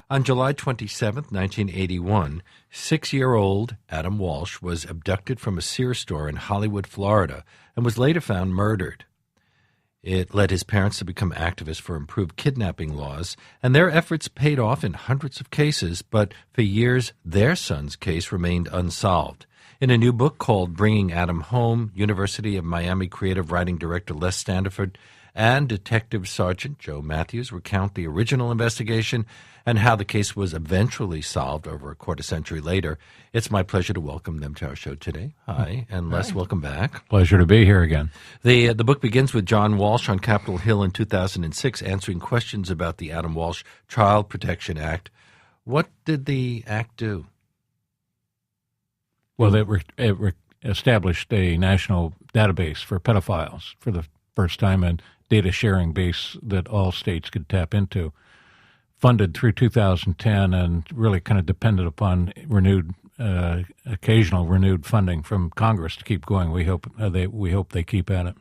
On July 27, 1981, 6-year-old Adam Walsh was abducted from a Sears store in Hollywood, Florida, and was later found murdered. It led his parents to become activists for improved kidnapping laws, and their efforts paid off in hundreds of cases, but for years their son's case remained unsolved. In a new book called Bringing Adam Home, University of Miami creative writing director Les Standiford and Detective Sergeant Joe Matthews recount the original investigation and how the case was eventually solved over a quarter century later. It's my pleasure to welcome them to our show today. Hi, and Les, welcome back. Pleasure to be here again. The book begins with John Walsh on Capitol Hill in 2006 answering questions about the Adam Walsh Child Protection Act. What did the act do? Well, it established a national database for pedophiles for the first time, a data sharing base that all states could tap into. Funded through 2010 and really kind of depended upon occasional renewed funding from Congress to keep going. We hope they keep at it.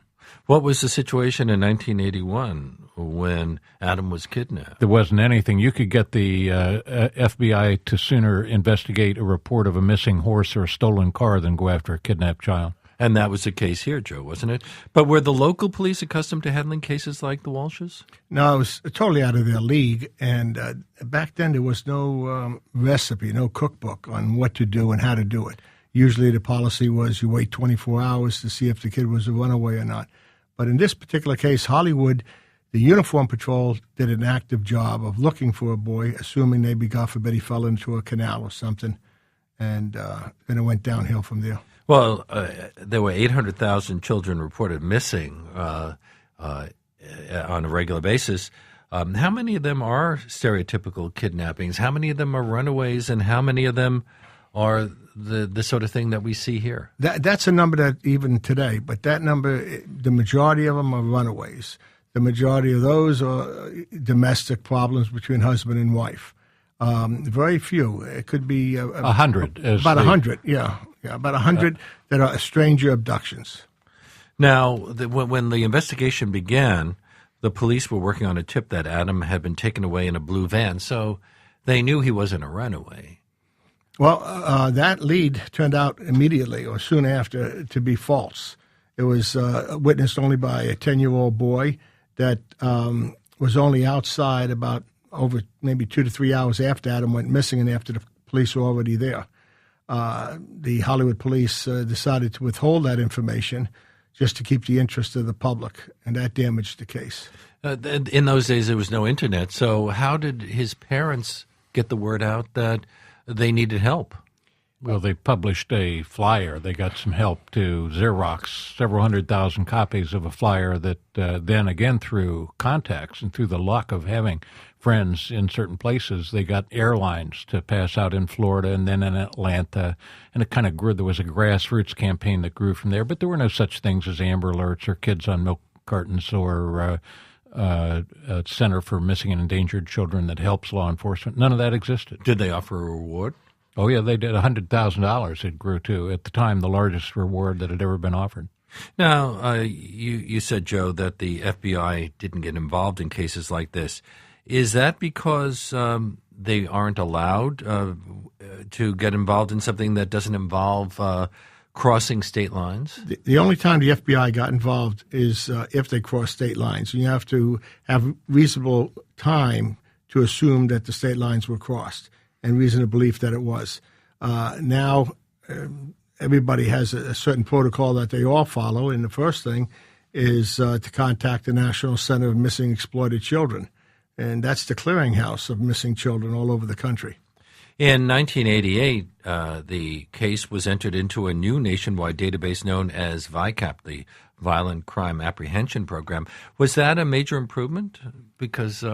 What was the situation in 1981 when Adam was kidnapped? There wasn't anything. You could get the FBI to sooner investigate a report of a missing horse or a stolen car than go after a kidnapped child. And that was the case here, Joe, wasn't it? But were the local police accustomed to handling cases like the Walshes? No, it was totally out of their league. And back then there was no recipe, no cookbook on what to do and how to do it. Usually the policy was you wait 24 hours to see if the kid was a runaway or not. But in this particular case, Hollywood, the uniform patrol did an active job of looking for a boy, assuming maybe, God forbid, he fell into a canal or something. And then it went downhill from there. Well, there were 800,000 children reported missing on a regular basis. How many of them are stereotypical kidnappings? How many of them are runaways? And how many of them are the sort of thing that we see here? That's a number that even today, but that number, the majority of them are runaways. The majority of those are domestic problems between husband and wife. Very few. It could be 100. About 100, yeah, about 100 that are stranger abductions. Now, when the investigation began, the police were working on a tip that Adam had been taken away in a blue van, so they knew he wasn't a runaway. Well, that lead turned out immediately or soon after to be false. It was witnessed only by a 10-year-old boy that was only outside about over maybe 2 to 3 hours after Adam went missing and after the police were already there. The Hollywood police decided to withhold that information just to keep the interest of the public, and that damaged the case. In those days, there was no internet, so how did his parents get the word out that they needed help? Well, they published a flyer. They got some help to Xerox, several 100,000 copies of a flyer that then again through contacts and through the luck of having friends in certain places, they got airlines to pass out in Florida and then in Atlanta. And it kind of grew. There was a grassroots campaign that grew from there, but there were no such things as Amber Alerts or Kids on Milk Cartons or a Center for Missing and Endangered Children that helps law enforcement. None of that existed. Did they offer a reward? Oh, yeah, they did. $100,000 it grew to, at the time, the largest reward that had ever been offered. Now, you said, Joe, that the FBI didn't get involved in cases like this. Is that because they aren't allowed to get involved in something that doesn't involve crossing state lines? The only time the FBI got involved is if they cross state lines. You have to have reasonable time to assume that the state lines were crossed and reasonable belief that it was. Now, everybody has a certain protocol that they all follow, and the first thing is to contact the National Center of Missing Exploited Children, and that's the clearinghouse of missing children all over the country. In 1988, the case was entered into a new nationwide database known as VICAP, the Violent Crime Apprehension Program. Was that a major improvement? Because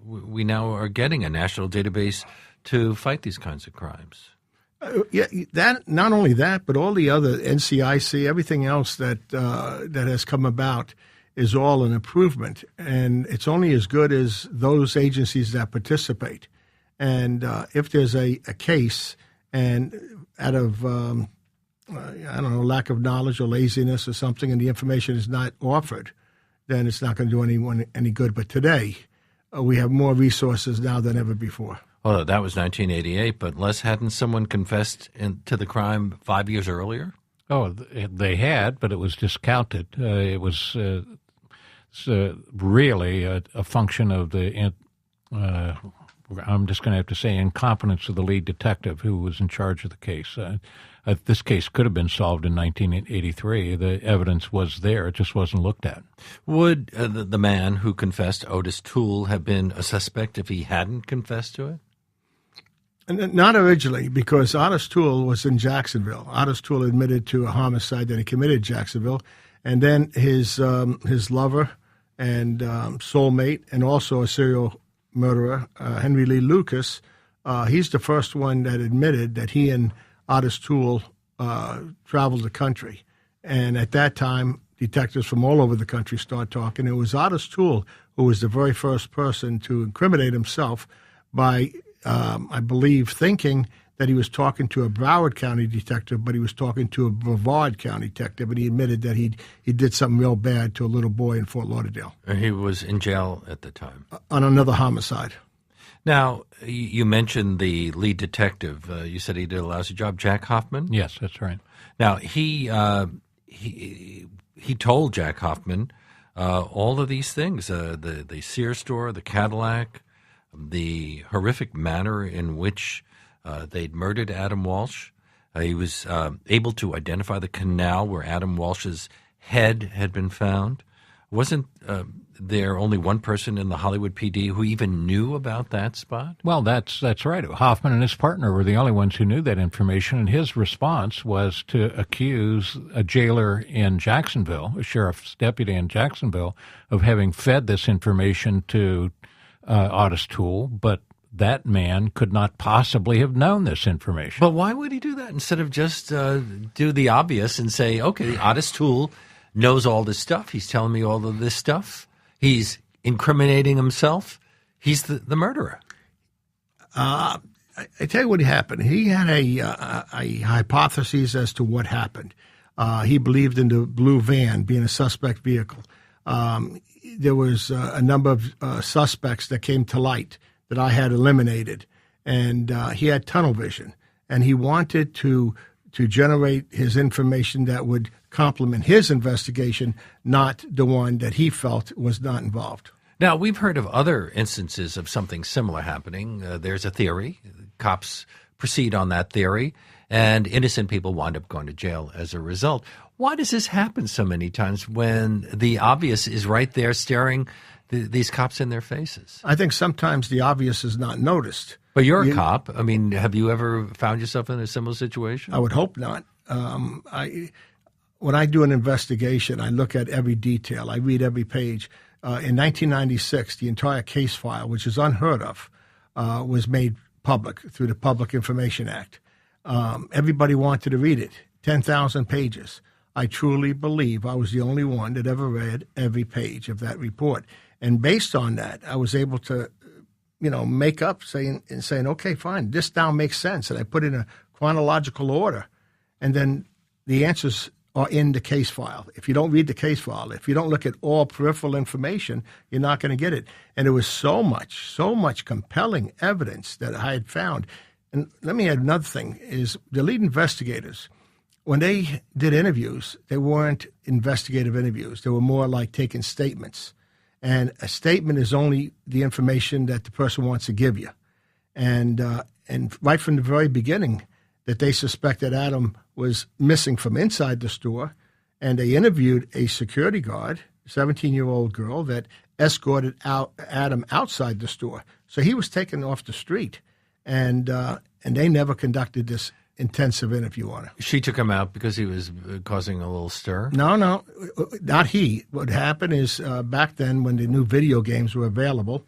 we now are getting a national database to fight these kinds of crimes. Yeah, that not only that, but all the other NCIC, everything else that has come about is all an improvement, and it's only as good as those agencies that participate. And if there's a case, and out of lack of knowledge or laziness or something, and the information is not offered, then it's not going to do anyone any good. But today, we have more resources now than ever before. Well, that was 1988, but Les, hadn't someone confessed to the crime 5 years earlier? Oh, they had, but it was discounted. It was really a function of the, I'm just going to have to say, incompetence of the lead detective who was in charge of the case. This case could have been solved in 1983. The evidence was there. It just wasn't looked at. Would the man who confessed, Otis Toole, have been a suspect if he hadn't confessed to it? Not originally, because Otis Toole was in Jacksonville. Otis Toole admitted to a homicide that he committed in Jacksonville, and then his lover and soulmate, and also a serial murderer, Henry Lee Lucas, he's the first one that admitted that he and Otis Toole traveled the country. And at that time, detectives from all over the country started talking. It was Otis Toole who was the very first person to incriminate himself by I believe, thinking that he was talking to a Broward County detective, but he was talking to a Brevard County detective, and he admitted that he did something real bad to a little boy in Fort Lauderdale. And he was in jail at the time. On another homicide. Now, you mentioned the lead detective. You said he did a lousy job, Jack Hoffman? Yes, that's right. Now, he told Jack Hoffman all of these things, the Sears store, the Cadillac, the horrific manner in which they'd murdered Adam Walsh. He was able to identify the canal where Adam Walsh's head had been found. Wasn't there only one person in the Hollywood PD who even knew about that spot? Well, that's right. Hoffman and his partner were the only ones who knew that information, and his response was to accuse a jailer in Jacksonville, a sheriff's deputy in Jacksonville, of having fed this information to Otis Toole, but that man could not possibly have known this information. But why would he do that instead of just do the obvious and say, okay, Otis Toole knows all this stuff. He's telling me all of this stuff. He's incriminating himself. He's the murderer. I tell you what happened. He had a hypothesis as to what happened. He believed in the blue van being a suspect vehicle. There was a number of suspects that came to light that I had eliminated, and he had tunnel vision, and he wanted to generate his information that would complement his investigation, not the one that he felt was not involved. Now, we've heard of other instances of something similar happening. There's a theory. Cops proceed on that theory, and innocent people wind up going to jail as a result. Why does this happen so many times when the obvious is right there staring these cops in their faces? I think sometimes the obvious is not noticed. But you're a cop. I mean, have you ever found yourself in a similar situation? I would hope not. When I do an investigation, I look at every detail. I read every page. In 1996, the entire case file, which is unheard of, was made public through the Public Information Act. Everybody wanted to read it, 10,000 pages. I truly believe I was the only one that ever read every page of that report. And based on that, I was able to, make up saying, okay, fine, this now makes sense. And I put in a chronological order. And then the answers are in the case file. If you don't read the case file, if you don't look at all peripheral information, you're not going to get it. And there was so much compelling evidence that I had found. And let me add another thing, is the lead investigators, when they did interviews, they weren't investigative interviews. They were more like taking statements. And a statement is only the information that the person wants to give you. And right from the very beginning, that they suspected Adam was missing from inside the store, and they interviewed a security guard, a 17-year-old girl, that escorted out Adam outside the store. So he was taken off the street, and they never conducted this intensive interview on him. She took him out because he was causing a little stir? No, not he. What happened is back then when the new video games were available,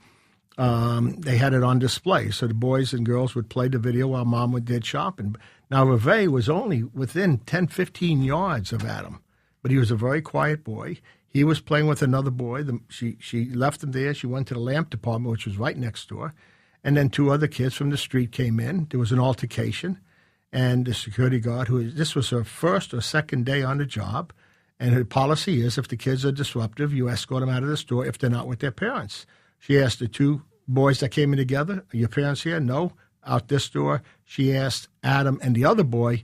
they had it on display. So the boys and girls would play the video while mom did shopping. Now, Reve was only within 10, 15 yards of Adam, but he was a very quiet boy. He was playing with another boy. She left him there. She went to the lamp department, which was right next door. And then two other kids from the street came in. There was an altercation. And the security guard, this was her first or second day on the job, and her policy is if the kids are disruptive, you escort them out of the store if they're not with their parents. She asked the two boys that came in together, are your parents here? No. Out this door, she asked Adam and the other boy,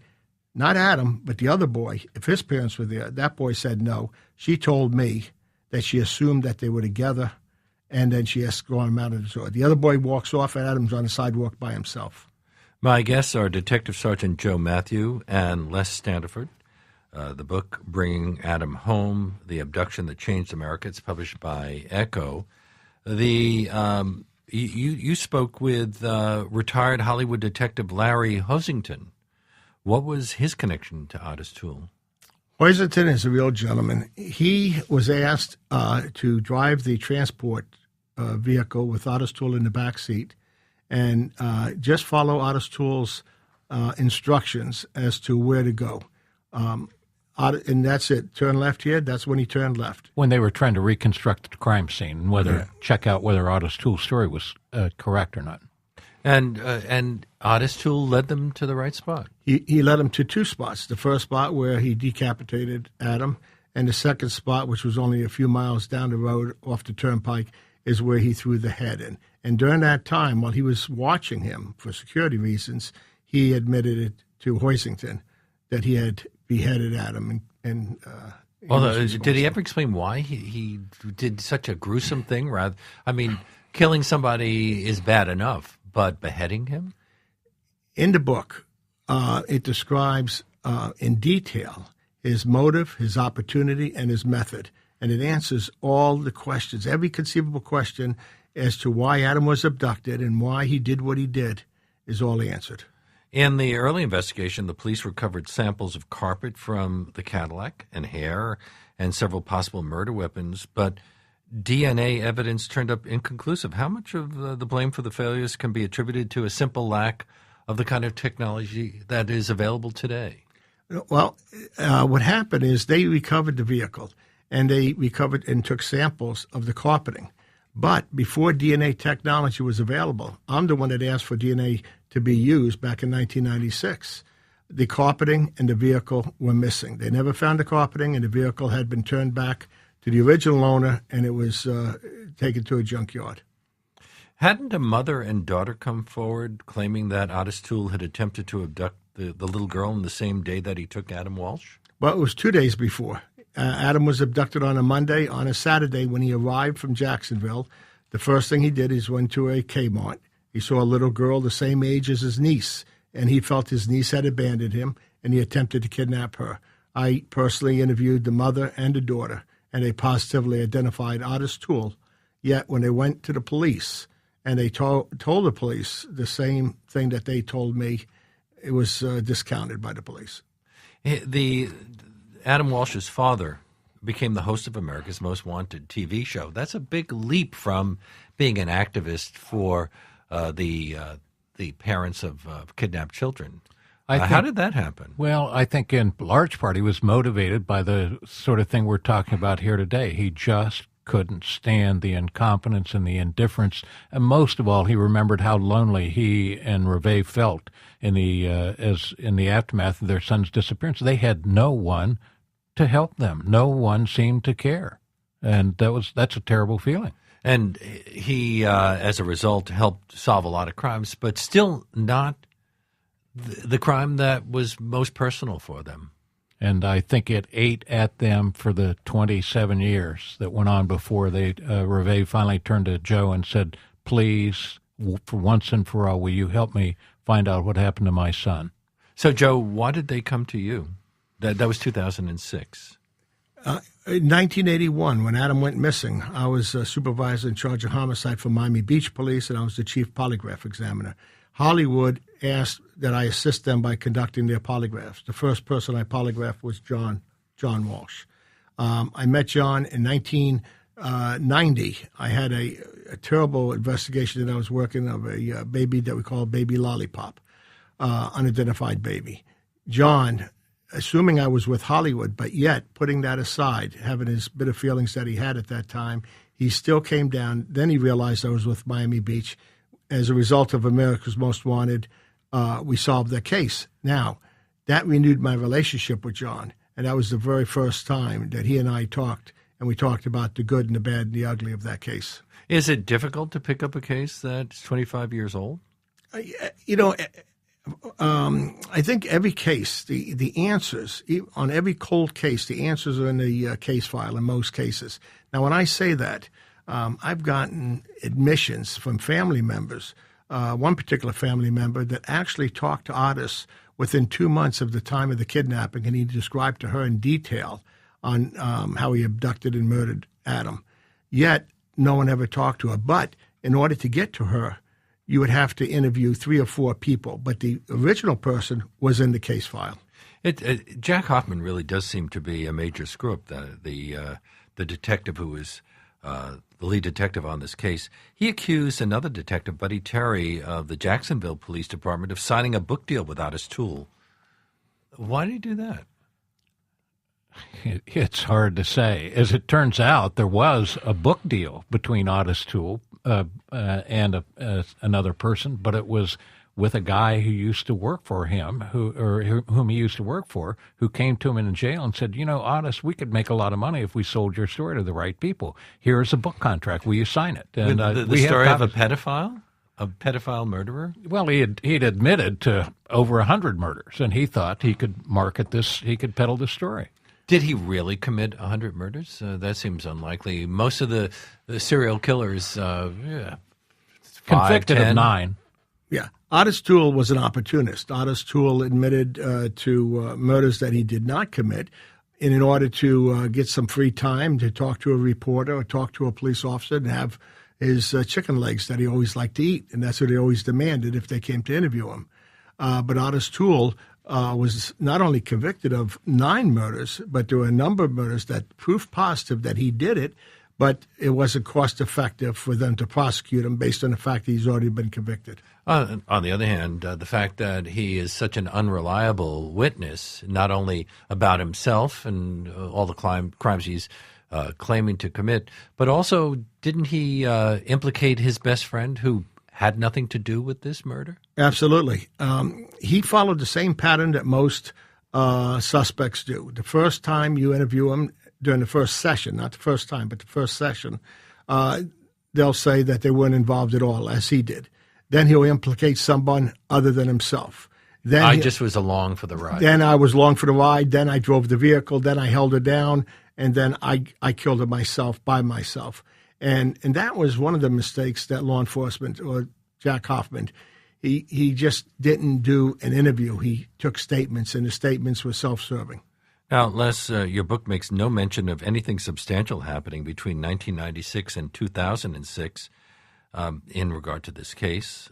not Adam, but the other boy, if his parents were there. That boy said no. She told me that she assumed that they were together, and then she escorted him out of the door. The other boy walks off, and Adam's on the sidewalk by himself. My guests are Detective Sergeant Joe Matthews and Les Standiford. The book, Bringing Adam Home, The Abduction That Changed America, it's published by Echo. You spoke with retired Hollywood detective Larry Hoisington. What was his connection to Otis Toole? Hoisington is a real gentleman. He was asked to drive the transport vehicle with Otis Toole in the back seat and just follow Otis Toole's instructions as to where to go. And that's it. Turn left here. That's when he turned left. When they were trying to reconstruct the crime scene, check out whether Otis Toole's story was correct or not. And Otis Toole led them to the right spot. He led them to two spots. The first spot where he decapitated Adam, and the second spot, which was only a few miles down the road off the turnpike, is where he threw the head in. And during that time, while he was watching him for security reasons, he admitted it to Hoisington that he had beheaded Adam. Did he ever explain why he did such a gruesome thing? Killing somebody is bad enough, but beheading him? In the book, it describes in detail his motive, his opportunity, and his method. And it answers all the questions, every conceivable question as to why Adam was abducted and why he did what he did is all answered. In the early investigation, the police recovered samples of carpet from the Cadillac and hair and several possible murder weapons, but DNA evidence turned up inconclusive. How much of the blame for the failures can be attributed to a simple lack of the kind of technology that is available today? Well, what happened is they recovered the vehicle, and they recovered and took samples of the carpeting. But before DNA technology was available, I'm the one that asked for DNA to be used back in 1996. The carpeting and the vehicle were missing. They never found the carpeting, and the vehicle had been turned back to the original owner, and it was taken to a junkyard. Hadn't a mother and daughter come forward claiming that Otis Toole had attempted to abduct the little girl on the same day that he took Adam Walsh? Well, it was 2 days before. Adam was abducted on a Monday. On a Saturday, when he arrived from Jacksonville, the first thing he did is went to a Kmart. He saw a little girl the same age as his niece, and he felt his niece had abandoned him, and he attempted to kidnap her. I personally interviewed the mother and the daughter, and they positively identified Otis Toole. Yet when they went to the police and they told the police the same thing that they told me, it was discounted by the police. Adam Walsh's father became the host of America's Most Wanted TV show. That's a big leap from being an activist for the parents of kidnapped children. How did that happen? Well, I think in large part he was motivated by the sort of thing we're talking about here today. He just couldn't stand the incompetence and the indifference, and most of all, he remembered how lonely he and Reve felt in the aftermath of their son's disappearance. They had no one to help them. No one seemed to care, and that's a terrible feeling. And he, as a result, helped solve a lot of crimes, but still not the crime that was most personal for them. And I think it ate at them for the 27 years that went on before Reve finally turned to Joe and said, please, for once and for all, will you help me find out what happened to my son? So, Joe, why did they come to you? That was 2006. In 1981, when Adam went missing, I was a supervisor in charge of homicide for Miami Beach Police, and I was the chief polygraph examiner. Hollywood asked that I assist them by conducting their polygraphs. The first person I polygraphed was John Walsh. I met John in 1990. I had a terrible investigation that I was working of a baby that we call Baby Lollipop, unidentified baby. John, assuming I was with Hollywood, but yet putting that aside, having his bitter feelings that he had at that time, he still came down. Then he realized I was with Miami Beach. As a result of America's Most Wanted, we solved the case. Now, that renewed my relationship with John, and that was the very first time that he and I talked, and we talked about the good and the bad and the ugly of that case. Is it difficult to pick up a case that's 25 years old? You know, I think every case, the answers, on every cold case, the answers are in the case file in most cases. Now, when I say that, I've gotten admissions from family members, one particular family member that actually talked to Otis within 2 months of the time of the kidnapping, and he described to her in detail on how he abducted and murdered Adam. Yet, no one ever talked to her. But in order to get to her, you would have to interview 3 or 4 people. But the original person was in the case file. Jack Hoffman really does seem to be a major screw-up. The detective who was the lead detective on this case, he accused another detective, Buddy Terry, of the Jacksonville Police Department, of signing a book deal with Otis Toole. Why did he do that? It's hard to say. As it turns out, there was a book deal between Otis Toole and another person, but it was with a guy who used to work for him, whom he used to work for, who came to him in jail and said, Otis, we could make a lot of money if we sold your story to the right people. Here's a book contract. Will you sign it? And the story of a pedophile? A pedophile murderer? Well, he'd admitted to over 100 murders, and he thought he could market this, he could peddle this story. Did he really commit 100 murders? That seems unlikely. Most of the serial killers, convicted 10. of 9. Yeah. Otis Toole was an opportunist. Otis Toole admitted to murders that he did not commit. And in order to get some free time to talk to a reporter or talk to a police officer and have his chicken legs that he always liked to eat. And that's what he always demanded if they came to interview him. But Otis Toole was not only convicted of 9 murders, but there were a number of murders that proof positive that he did it, but it wasn't cost effective for them to prosecute him based on the fact that he's already been convicted. On the other hand, the fact that he is such an unreliable witness, not only about himself and all the crimes he's claiming to commit, but also didn't he implicate his best friend who had nothing to do with this murder? Absolutely. He followed the same pattern that most suspects do. The first time you interview him during the first session, not the first time, but the first session, they'll say that they weren't involved at all, as he did. Then he'll implicate someone other than himself. Then I just was along for the ride. Then I was along for the ride. Then I drove the vehicle. Then I held her down. And then I killed her myself by myself. And that was one of the mistakes that law enforcement or Jack Hoffman, he just didn't do an interview. He took statements, and the statements were self-serving. Now, Les, your book makes no mention of anything substantial happening between 1996 and 2006 in regard to this case.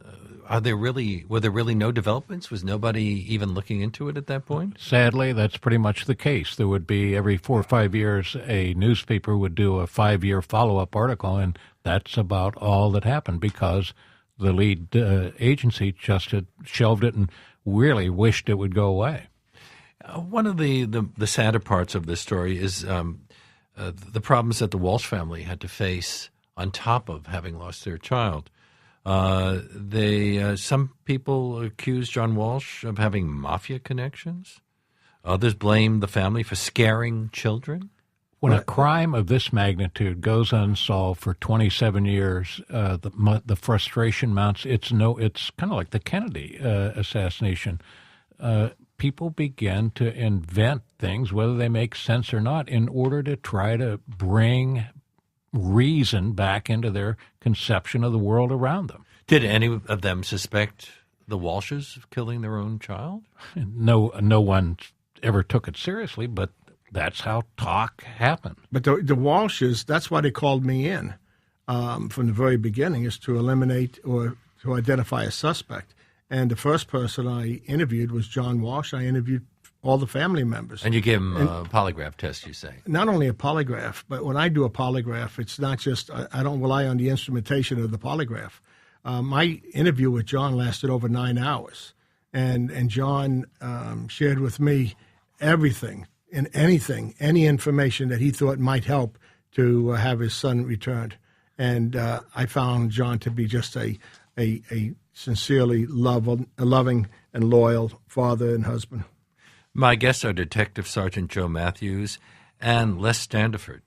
Were there really no developments? Was nobody even looking into it at that point? Sadly, that's pretty much the case. There would be every 4 or 5 years a newspaper would do a 5-year follow-up article, and that's about all that happened because the lead agency just had shelved it and really wished it would go away. One of the sadder parts of this story is the problems that the Walsh family had to face on top of having lost their child. Some people accuse John Walsh of having mafia connections. Others blame the family for scaring children. When a crime of this magnitude goes unsolved for 27 years, the frustration mounts. It's kind of like the Kennedy assassination. People begin to invent things, whether they make sense or not, in order to try to bring reason back into their conception of the world around them. Did any of them suspect the Walshes of killing their own child? No one ever took it seriously, but that's how talk happened. But the Walshes, that's why they called me in from the very beginning, is to eliminate or to identify a suspect. And the first person I interviewed was John Walsh. I interviewed all the family members. And you gave him a polygraph test, you say? Not only a polygraph, but when I do a polygraph, it's not just, I don't rely on the instrumentation of the polygraph. My interview with John lasted over 9 hours. And John shared with me everything and anything, any information that he thought might help to have his son returned. And I found John to be just a sincerely loving and loyal father and husband. My guests are Detective Sergeant Joe Matthews and Les Standiford.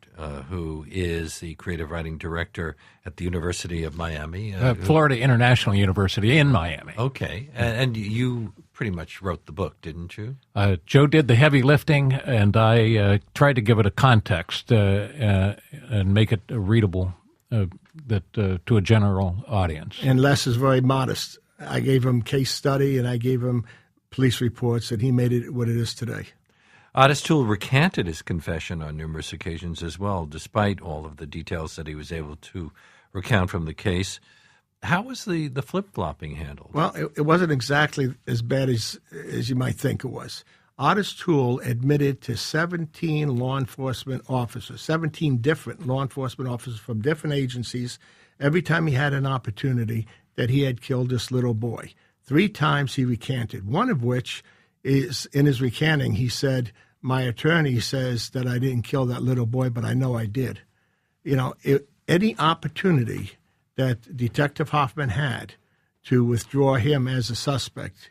who is the creative writing director at the University of Miami. Florida International University in Miami. Okay. And you pretty much wrote the book, didn't you? Joe did the heavy lifting, and I tried to give it a context and make it readable to a general audience. And Les is very modest. I gave him case study, and I gave him police reports, and he made it what it is today. Otis Toole recanted his confession on numerous occasions as well, despite all of the details that he was able to recount from the case. How was the flip-flopping handled? Well, it wasn't exactly as bad as you might think it was. Otis Toole admitted to 17 law enforcement officers, 17 different law enforcement officers from different agencies, every time he had an opportunity that he had killed this little boy. 3 times he recanted, one of which is in his recanting, he said, my attorney says that I didn't kill that little boy, but I know I did. You know, any opportunity that Detective Hoffman had to withdraw him as a suspect,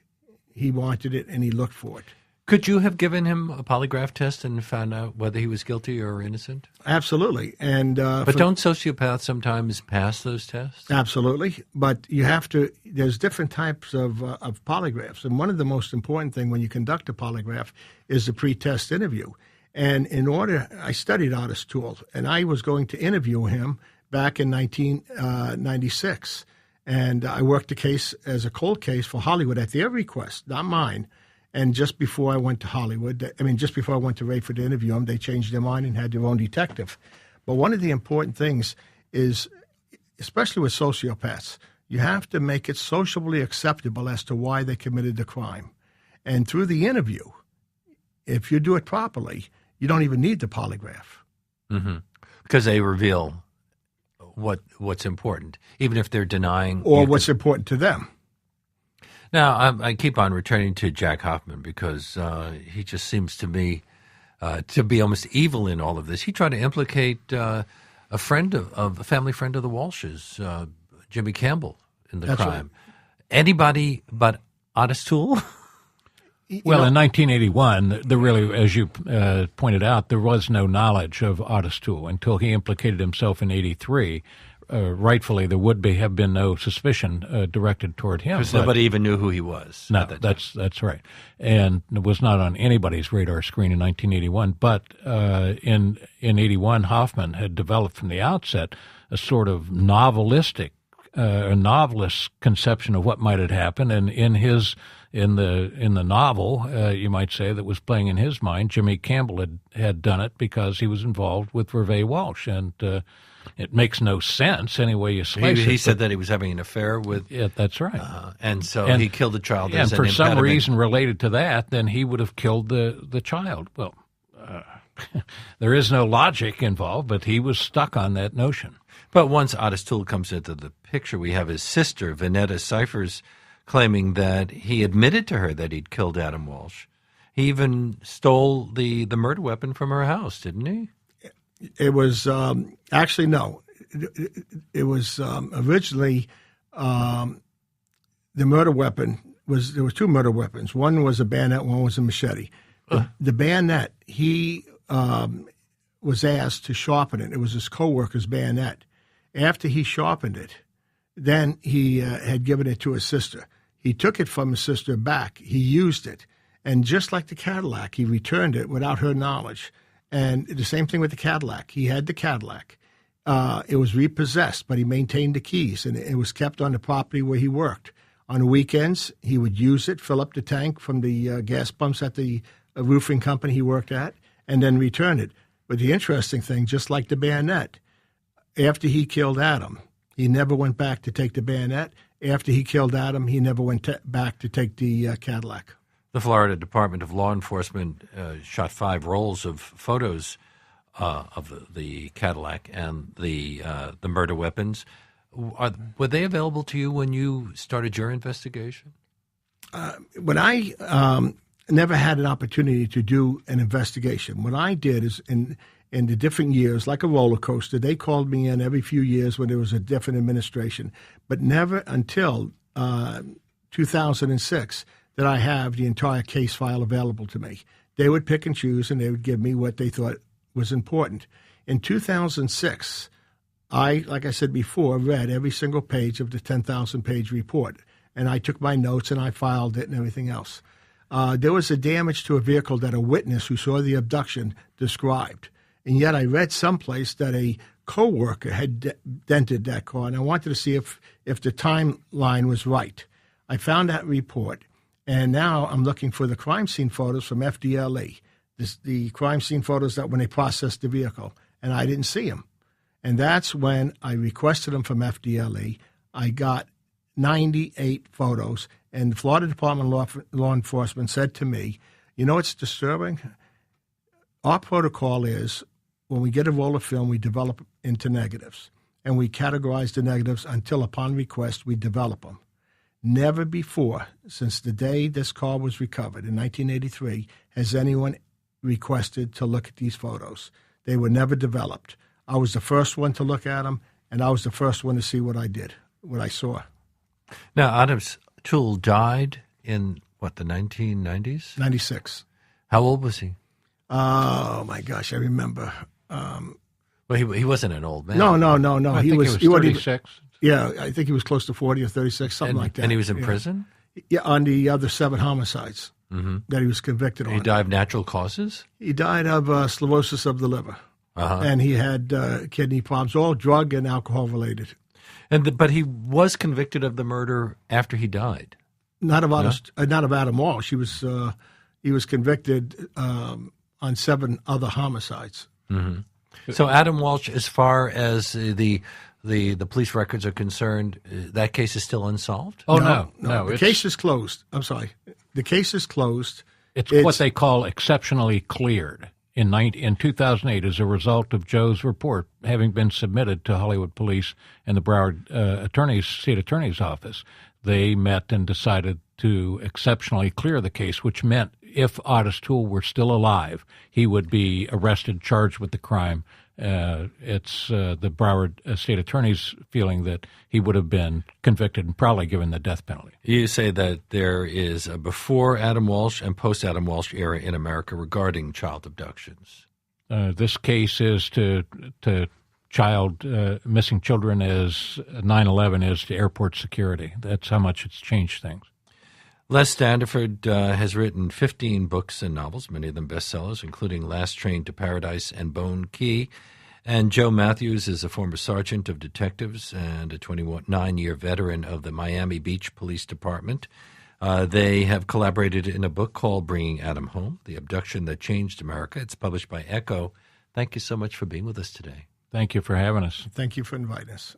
he wanted it and he looked for it. Could you have given him a polygraph test and found out whether he was guilty or innocent? Absolutely. And but don't sociopaths sometimes pass those tests? Absolutely. But you have to, there's different types of polygraphs. And one of the most important things when you conduct a polygraph is the pre-test interview. And I studied Otis Toole, and I was going to interview him back in 1996. And I worked the case as a cold case for Hollywood at their request, not mine. And just before I went to Hollywood, just before I went to Rayford to interview him, they changed their mind and had their own detective. But one of the important things is, especially with sociopaths, you have to make it socially acceptable as to why they committed the crime. And through the interview, if you do it properly, you don't even need the polygraph. Mm-hmm. Because they reveal what's important, even if they're denying. Or what's important to them. Now, I keep on returning to Jack Hoffman because he just seems to me to be almost evil in all of this. He tried to implicate a family friend of the Walshes, Jimmy Campbell, in the crime. Right. Anybody but Otis Toole? Well, in 1981, as you pointed out, there was no knowledge of Otis Toole until he implicated himself in 83. Rightfully, there would have been no suspicion directed toward him. Because nobody even knew who he was. No, that's right. And it was not on anybody's radar screen in 1981. But in 81, Hoffman had developed from the outset a sort of novelist conception of what might have happened. And in the novel, you might say, that was playing in his mind, Jimmy Campbell had done it because he was involved with Reve Walsh. And it makes no sense any way you slice it. He said that he was having an affair with... Yeah, that's right. And he killed the child as an for impediment. some reason related to that, then he would have killed the child. Well, there is no logic involved, but he was stuck on that notion. But once Otis Toole comes into the picture, we have his sister, Vanetta Cyphers, claiming that he admitted to her that he'd killed Adam Walsh. He even stole the murder weapon from her house, didn't he? It was actually no. It was originally the murder weapon was there were 2 murder weapons. One was a bayonet, one was a machete. The bayonet, he was asked to sharpen it. It was his co-worker's bayonet. After he sharpened it, then he had given it to his sister. He took it from his sister back. He used it, and just like the Cadillac, he returned it without her knowledge. And the same thing with the Cadillac. He had the Cadillac. It was repossessed, but he maintained the keys, and it was kept on the property where he worked. On the weekends, he would use it, fill up the tank from the gas pumps at the roofing company he worked at, and then return it. But the interesting thing, just like the bayonet, after he killed Adam, he never went back to take the bayonet. After he killed Adam, he never went back to take the Cadillac. The Florida Department of Law Enforcement shot 5 rolls of photos of the Cadillac and the murder weapons. Were they available to you when you started your investigation? When I never had an opportunity to do an investigation, what I did is in the different years, like a roller coaster, they called me in every few years when there was a different administration, but never until 2006 that I have the entire case file available to me. They would pick and choose, and they would give me what they thought was important. In 2006, like I said before, read every single page of the 10,000-page report, and I took my notes and I filed it and everything else. There was a damage to a vehicle that a witness who saw the abduction described, and yet I read someplace that a co-worker had dented that car, and I wanted to see if the timeline was right. I found that report, and now I'm looking for the crime scene photos from FDLE, the crime scene photos that when they processed the vehicle, and I didn't see them. And that's when I requested them from FDLE. I got 98 photos, and the Florida Department of Law Enforcement said to me, you know what's disturbing? Our protocol is when we get a roll of film, we develop into negatives, and we categorize the negatives until upon request we develop them. Never before, since the day this car was recovered in 1983, has anyone requested to look at these photos. They were never developed. I was the first one to look at them, and I was the first one to see what I saw. Now, Adam's Toole died in, the 1990s? 96. How old was he? Oh, my gosh, I remember. Well, he wasn't an old man. No. I think he was 36. Yeah, I think he was close to 40 or 36, something like that. And he was in prison? Yeah, on the other 7 homicides that he was convicted on. He died of natural causes? He died of cirrhosis of the liver. And he had kidney problems, all drug and alcohol related. But he was convicted of the murder after he died. Not of Adam Walsh. He was convicted on 7 other homicides. Mm-hmm. So Adam Walsh, as far as the police records are concerned, that case is still unsolved? Oh, no. The case is closed. I'm sorry. The case is closed. It's what they call exceptionally cleared. In 2008, as a result of Joe's report having been submitted to Hollywood Police and the Broward State Attorney's Office, they met and decided to exceptionally clear the case, which meant if Otis Toole were still alive, he would be arrested, charged with the crime. It's the Broward State Attorney's feeling that he would have been convicted and probably given the death penalty. You say that there is a before Adam Walsh and post Adam Walsh era in America regarding child abductions. This case is to child missing children as 9/11 is to airport security. That's how much it's changed things. Les Standiford has written 15 books and novels, many of them bestsellers, including Last Train to Paradise and Bone Key. And Joe Matthews is a former sergeant of detectives and a 29-year veteran of the Miami Beach Police Department. They have collaborated in a book called Bringing Adam Home, The Abduction That Changed America. It's published by Echo. Thank you so much for being with us today. Thank you for having us. Thank you for inviting us.